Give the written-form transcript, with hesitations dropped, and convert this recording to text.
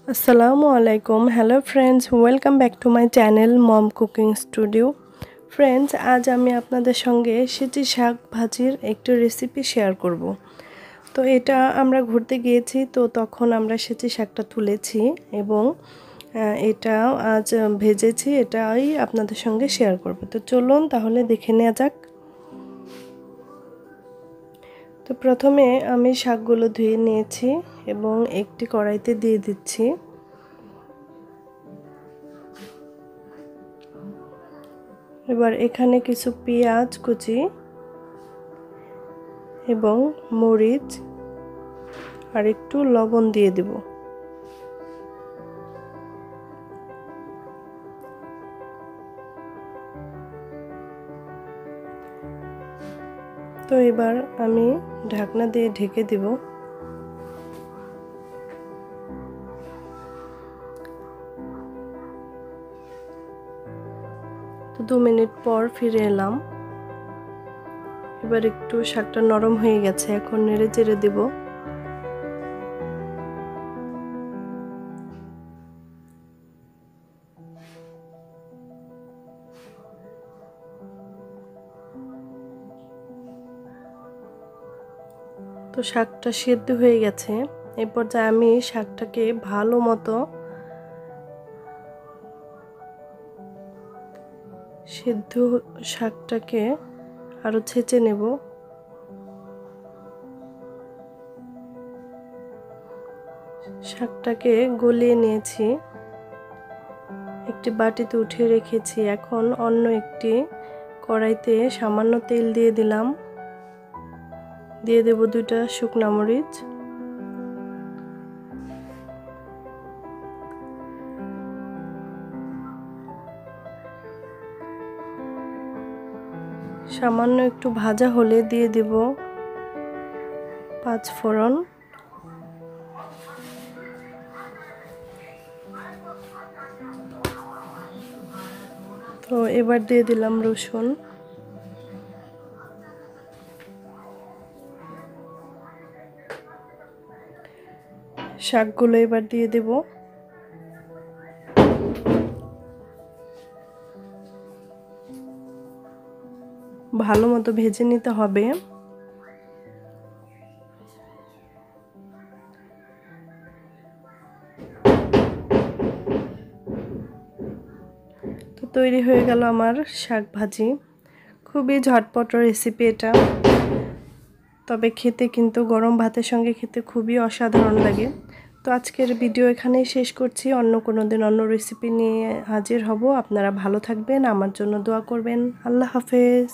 আসসালামু আলাইকুম। Hello friends, welcome back to my channel Mom Cooking Studio. Friends, আজ আমি আপনাদের সঙ্গে সেচি শাক ভাজির একটি রেসিপি শেয়ার করব। তো এটা আমরা ঘুরতে গিয়েছি, তো তখন আমরা সেচি শাকটা তুলেছি এবং এটা আজ ভেজেছি, এটাই আপনাদের সঙ্গে শেয়ার করব। তো চলুন তাহলে দেখে নেওয়া যাক। তো প্রথমে আমি শাকগুলো ধুয়ে নিয়েছি এবং একটি কড়াইতে দিয়ে দিচ্ছি। এবার এখানে কিছু পেঁয়াজ কুচি এবং মরিচ আর একটু লবণ দিয়ে দেব। তো এবার আমি ঢাকনা দিয়ে ঢেকে দেব। তো 2 মিনিট পর ফিরে এলাম। এবার একটু শাকটা নরম হয়ে গেছে, এখন নেড়ে চেড়ে দেব। তো শাকটা সেদ্ধ হয়ে গেছে। এই পর্যায়ে আমি শাকটাকে ভালো মতো সেদ্ধ শাকটাকে আরো ছেঁচে নেব। শাকটাকে গলিয়ে নিয়েছি, একটি বাটিতে উঠিয়ে রেখেছি। এখন অন্য একটি কড়াইতে সামান্য তেল দিয়ে দিলাম, দিয়ে দেব 2টা শুকনা মরিচ, সামান্য একটু ভাজা হলে দিয়ে দেব 5 ফোড়ন, তো এবার দিয়ে দিলাম রসুন, শাকগুলো এবার দিয়ে দেব। ভালো মতো ভেজে নিতে হবে। তো তৈরি হয়ে গেল আমার শাক ভাজি। খুবই ঝটপট রেসিপি এটা, তবে খেতে কিন্তু গরম ভাতের সঙ্গে খেতে খুবই অসাধারণ লাগে। তো আজকের ভিডিও এখানেই শেষ করছি। অন্য কোনো দিন অন্য রেসিপি নিয়ে হাজির হব। আপনারা ভালো থাকবেন, আমার জন্য দোয়া করবেন। আল্লাহ হাফেজ।